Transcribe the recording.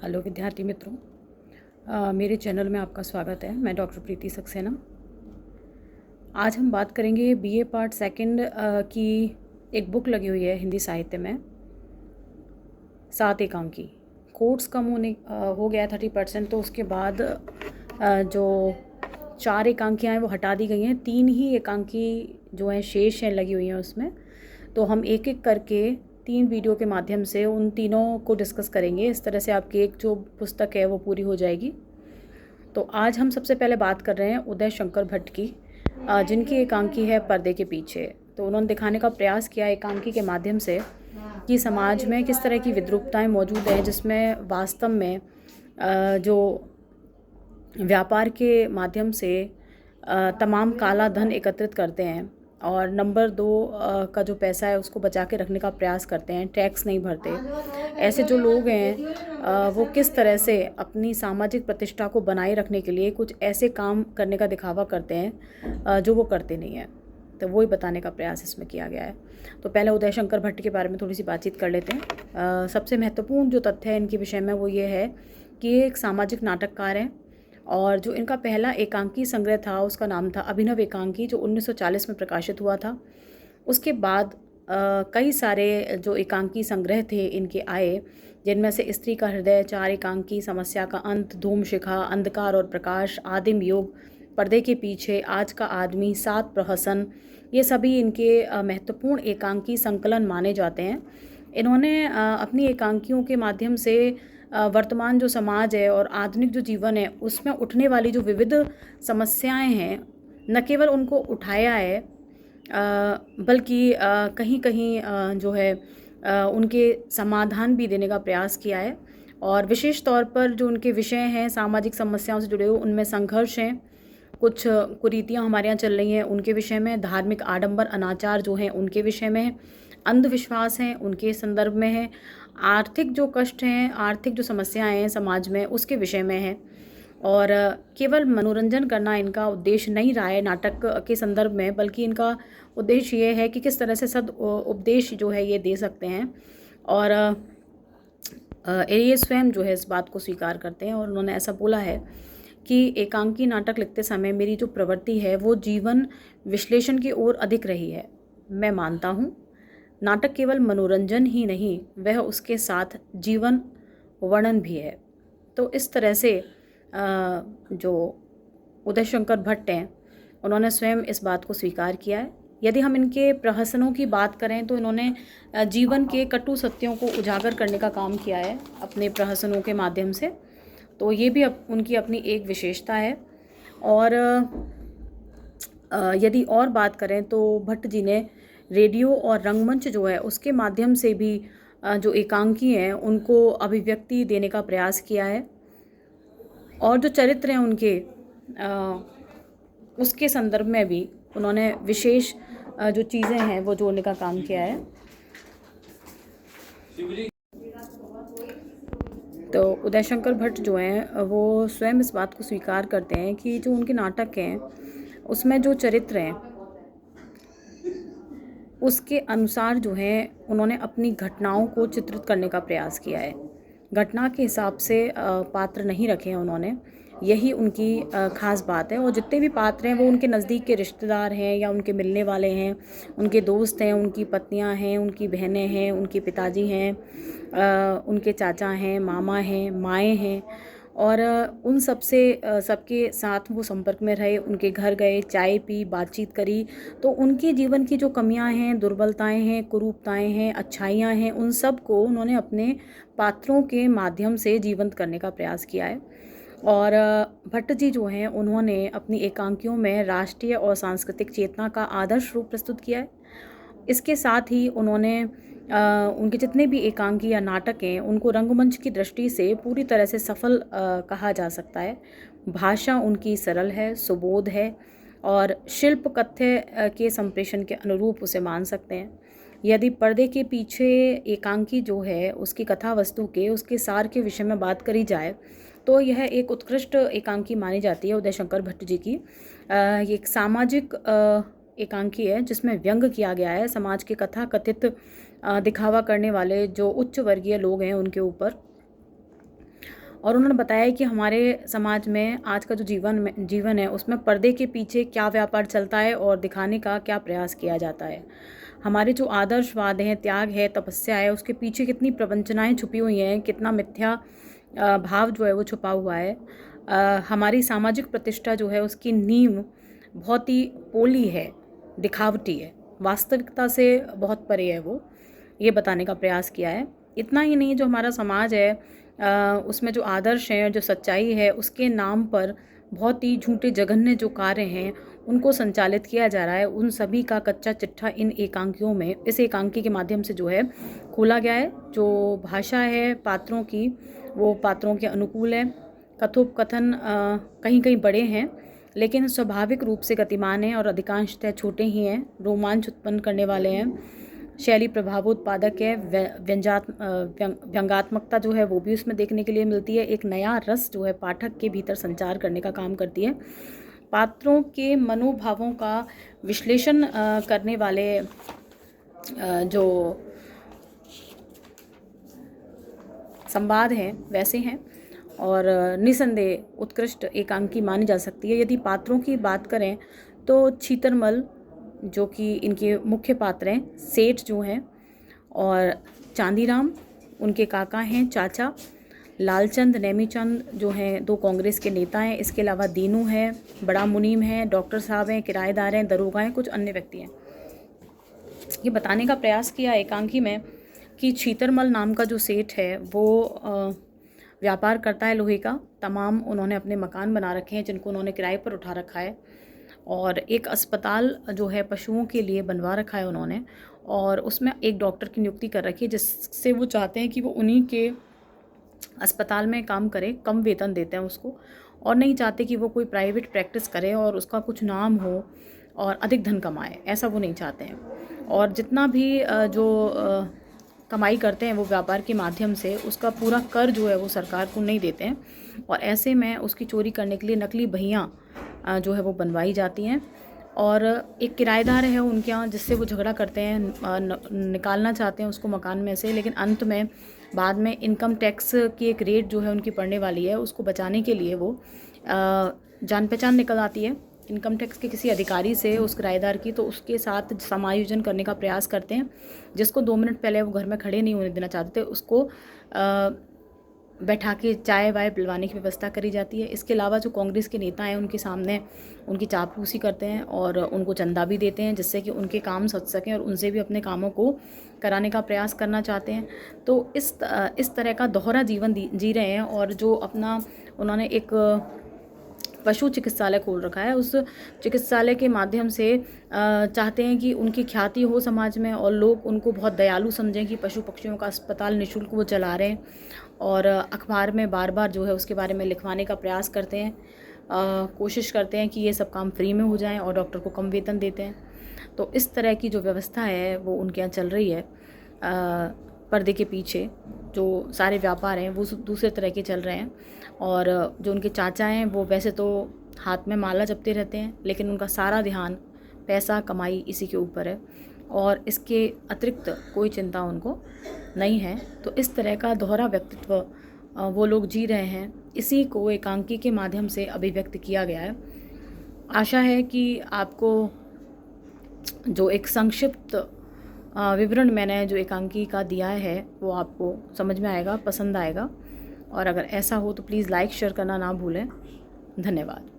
Hello विद्यार्थी मित्रों, मेरे चैनल में आपका स्वागत है। मैं डॉक्टर प्रीति सक्सेना। आज हम बात करेंगे बीए पार्ट सेकंड की एक बुक लगी हुई है हिंदी साहित्य में, 7 एकांकी। कोर्स कम होने हो गया 30%, तो उसके बाद जो 4 एकांकियाँ हैं वो हटा दी गई हैं। 3 ही एकांकी जो हैं शेष हैं लगी हुई हैं उसमें। तो हम एक एक करके 3 वीडियो के माध्यम से उन तीनों को डिस्कस करेंगे। इस तरह से आपकी एक जो पुस्तक है वो पूरी हो जाएगी। तो आज हम सबसे पहले बात कर रहे हैं उदय शंकर भट्ट की, जिनकी एकांकी है पर्दे के पीछे। तो उन्होंने दिखाने का प्रयास किया एकांकी के माध्यम से कि समाज में किस तरह की विद्रूपताएं मौजूद हैं, जिसमें वास्तव में जो व्यापार के माध्यम से तमाम काला धन एकत्रित करते हैं और नंबर 2 का जो पैसा है उसको बचा के रखने का प्रयास करते हैं, टैक्स नहीं भरते। ऐसे जो लोग हैं वो किस तरह से अपनी सामाजिक प्रतिष्ठा को बनाए रखने के लिए कुछ ऐसे काम करने का दिखावा करते हैं जो वो करते नहीं हैं। तो वही बताने का प्रयास इसमें किया गया है। तो पहले उदय शंकर भट्ट के बारे में थोड़ी सी बातचीत कर लेते हैं। सबसे महत्वपूर्ण जो तथ्य है इनके विषय में वो ये है कि ये एक सामाजिक नाटककार हैं और जो इनका पहला एकांकी संग्रह था उसका नाम था अभिनव एकांकी, जो 1940 में प्रकाशित हुआ था। उसके बाद कई सारे जो एकांकी संग्रह थे इनके आए, जिनमें से स्त्री का हृदय, 4 एकांकी, समस्या का अंत, धूम शिखा, अंधकार और प्रकाश, आदिम युग, पर्दे के पीछे, आज का आदमी, 7 प्रहसन, ये सभी इनके महत्वपूर्ण एकांकी संकलन माने जाते हैं। इन्होंने अपनी एकांकियों के माध्यम से वर्तमान जो समाज है और आधुनिक जो जीवन है उसमें उठने वाली जो विविध समस्याएं हैं, न केवल उनको उठाया है बल्कि कहीं कहीं जो है उनके समाधान भी देने का प्रयास किया है। और विशेष तौर पर जो उनके विषय हैं सामाजिक समस्याओं से जुड़े हुए, उनमें संघर्ष हैं, कुछ कुरीतियाँ हमारे यहाँ चल रही हैं उनके विषय में, धार्मिक आडंबर अनाचार जो हैं उनके विषय में है, अंधविश्वास हैं उनके संदर्भ में है, आर्थिक जो कष्ट हैं, आर्थिक जो समस्याएं हैं समाज में उसके विषय में है। और केवल मनोरंजन करना इनका उद्देश्य नहीं रहा है नाटक के संदर्भ में, बल्कि इनका उद्देश्य ये है कि किस तरह से सद उपदेश जो है ये दे सकते हैं। और ये स्वयं जो है इस बात को स्वीकार करते हैं और उन्होंने ऐसा बोला है कि एकांकी नाटक लिखते समय मेरी जो प्रवृत्ति है वो जीवन विश्लेषण की ओर अधिक रही है। मैं मानता हूँ नाटक केवल मनोरंजन ही नहीं, वह उसके साथ जीवन वर्णन भी है। तो इस तरह से जो उदय शंकर भट्ट हैं उन्होंने स्वयं इस बात को स्वीकार किया है। यदि हम इनके प्रहसनों की बात करें तो इन्होंने जीवन के कटु सत्यों को उजागर करने का काम किया है अपने प्रहसनों के माध्यम से। तो ये भी उनकी अपनी एक विशेषता है। और यदि और बात करें तो भट्ट जी ने रेडियो और रंगमंच जो है उसके माध्यम से भी जो एकांकी हैं उनको अभिव्यक्ति देने का प्रयास किया है। और जो चरित्र हैं उनके उसके संदर्भ में भी उन्होंने विशेष जो चीज़ें हैं वो जोड़ने का काम किया है। तो उदय शंकर भट्ट जो हैं वो स्वयं इस बात को स्वीकार करते हैं कि जो उनके नाटक हैं उसमें जो चरित्र हैं उसके अनुसार जो है उन्होंने अपनी घटनाओं को चित्रित करने का प्रयास किया है। घटना के हिसाब से पात्र नहीं रखे हैं उन्होंने, यही उनकी ख़ास बात है। और जितने भी पात्र हैं वो उनके नज़दीक के रिश्तेदार हैं या उनके मिलने वाले हैं, उनके दोस्त हैं, उनकी पत्नियां हैं, उनकी बहनें हैं, उनके पिताजी हैं, उनके चाचा हैं, मामा हैं, माएँ हैं। और उन सब से सबके साथ वो संपर्क में रहे, उनके घर गए, चाय पी, बातचीत करी। तो उनके जीवन की जो कमियां हैं, दुर्बलताएं हैं, कुरूपताएं हैं, अच्छाइयां हैं, उन सब को उन्होंने अपने पात्रों के माध्यम से जीवंत करने का प्रयास किया है। और भट्ट जी जो हैं उन्होंने अपनी एकांकियों में राष्ट्रीय और सांस्कृतिक चेतना का आदर्श रूप प्रस्तुत किया है। इसके साथ ही उन्होंने उनके जितने भी एकांकी या नाटक हैं उनको रंगमंच की दृष्टि से पूरी तरह से सफल कहा जा सकता है। भाषा उनकी सरल है, सुबोध है और शिल्प कथ्य के संप्रेषण के अनुरूप उसे मान सकते हैं। यदि पर्दे के पीछे एकांकी जो है उसकी कथा वस्तु के उसके सार के विषय में बात करी जाए तो यह एक उत्कृष्ट एकांकी मानी जाती है उदय शंकर भट्ट जी की। ये एक सामाजिक एकांकी है जिसमें व्यंग किया गया है समाज के कथा कथित दिखावा करने वाले जो उच्च वर्गीय लोग हैं उनके ऊपर। और उन्होंने बताया कि हमारे समाज में आज का जो जीवन है उसमें पर्दे के पीछे क्या व्यापार चलता है और दिखाने का क्या प्रयास किया जाता है। हमारे जो आदर्शवाद हैं, त्याग है, तपस्या है, उसके पीछे कितनी प्रवंचनाएं छुपी हुई हैं, कितना मिथ्या भाव जो है वो छुपा हुआ है। हमारी सामाजिक प्रतिष्ठा जो है उसकी नींव बहुत ही पोली है, दिखावटी है, वास्तविकता से बहुत परे है। वो ये बताने का प्रयास किया है। इतना ही नहीं, जो हमारा समाज है उसमें जो आदर्श हैं, जो सच्चाई है, उसके नाम पर बहुत ही झूठे जघन्य जो कार्य हैं उनको संचालित किया जा रहा है। उन सभी का कच्चा चिट्ठा इन एकांकियों में, इस एकांकी के माध्यम से जो है खोला गया है। जो भाषा है पात्रों की, वो पात्रों के अनुकूल है। कथोपकथन कहीं कहीं बड़े हैं लेकिन स्वाभाविक रूप से गतिमान हैं और अधिकांशतः छोटे ही हैं। रोमांच उत्पन्न करने वाले हैं। शैली प्रभावोत्पादक है। व्यंग्यात्मकता जो है वो भी उसमें देखने के लिए मिलती है। एक नया रस जो है पाठक के भीतर संचार करने का काम करती है। पात्रों के मनोभावों का विश्लेषण करने वाले जो संवाद हैं वैसे हैं और निसंदेह उत्कृष्ट एकांकी मानी जा सकती है। यदि पात्रों की बात करें तो छीतरमल जो कि इनके मुख्य पात्र हैं, सेठ जो हैं, और चांदीराम उनके काका हैं, चाचा। लालचंद, नेमीचंद जो हैं 2 कांग्रेस के नेता हैं। इसके अलावा दीनू है, बड़ा मुनीम है, डॉक्टर साहब हैं, किराएदार हैं, दरोगा हैं, कुछ अन्य व्यक्ति हैं। ये बताने का प्रयास किया एकांकी में कि छीतरमल नाम का जो सेठ है वो व्यापार करता है लोहे का। तमाम उन्होंने अपने मकान बना रखे हैं जिनको उन्होंने किराए पर उठा रखा है, और एक अस्पताल जो है पशुओं के लिए बनवा रखा है उन्होंने, और उसमें एक डॉक्टर की नियुक्ति कर रखी है जिससे वो चाहते हैं कि वो उन्हीं के अस्पताल में काम करे। कम वेतन देते हैं उसको, और नहीं चाहते कि वो कोई प्राइवेट प्रैक्टिस करे और उसका कुछ नाम हो और अधिक धन कमाए, ऐसा वो नहीं चाहते हैं। और जितना भी जो कमाई करते हैं वो व्यापार के माध्यम से, उसका पूरा कर जो है वो सरकार को नहीं देते हैं, और ऐसे में उसकी चोरी करने के लिए नकली बहियाँ जो है वो बनवाई जाती हैं। और एक किराएदार है उनके यहाँ जिससे वो झगड़ा करते हैं, निकालना चाहते हैं उसको मकान में से, लेकिन अंत में बाद में इनकम टैक्स की एक रेट जो है उनकी पड़ने वाली है, उसको बचाने के लिए वो जान पहचान निकल आती है इनकम टैक्स के किसी अधिकारी से उस किराएदार की, तो उसके साथ समायोजन करने का प्रयास करते हैं। जिसको 2 मिनट पहले वो घर में खड़े नहीं होने देना चाहते थे उसको बैठा के चाय वाय पिलवाने की व्यवस्था करी जाती है। इसके अलावा जो कांग्रेस के नेता हैं उनके सामने उनकी चापलूसी करते हैं और उनको चंदा भी देते हैं जिससे कि उनके काम सच सकें, और उनसे भी अपने कामों को कराने का प्रयास करना चाहते हैं। तो इस तरह का दोहरा जीवन जी रहे हैं। और जो अपना उन्होंने एक पशु चिकित्सालय खोल रखा है, उस चिकित्सालय के माध्यम से चाहते हैं कि उनकी ख्याति हो समाज में और लोग उनको बहुत दयालु समझें कि पशु पक्षियों का अस्पताल निःशुल्क वो चला रहे हैं, और अखबार में बार बार जो है उसके बारे में लिखवाने का प्रयास करते हैं। कोशिश करते हैं कि ये सब काम फ्री में हो जाएं और डॉक्टर को कम वेतन देते हैं। तो इस तरह की जो व्यवस्था है वो उनके यहाँ चल रही है। पर्दे के पीछे जो सारे व्यापार हैं वो दूसरे तरह के चल रहे हैं, और जो उनके चाचा हैं वो वैसे तो हाथ में माला जपते रहते हैं, लेकिन उनका सारा ध्यान पैसा कमाई इसी के ऊपर है, और इसके अतिरिक्त कोई चिंता उनको नहीं है। तो इस तरह का दोहरा व्यक्तित्व वो लोग जी रहे हैं। इसी को एकांकी के माध्यम से अभिव्यक्त किया गया है। आशा है कि आपको जो एक संक्षिप्त विवरण मैंने जो एकांकी का दिया है वो आपको समझ में आएगा, पसंद आएगा, और अगर ऐसा हो तो प्लीज़ लाइक शेयर करना ना भूलें। धन्यवाद।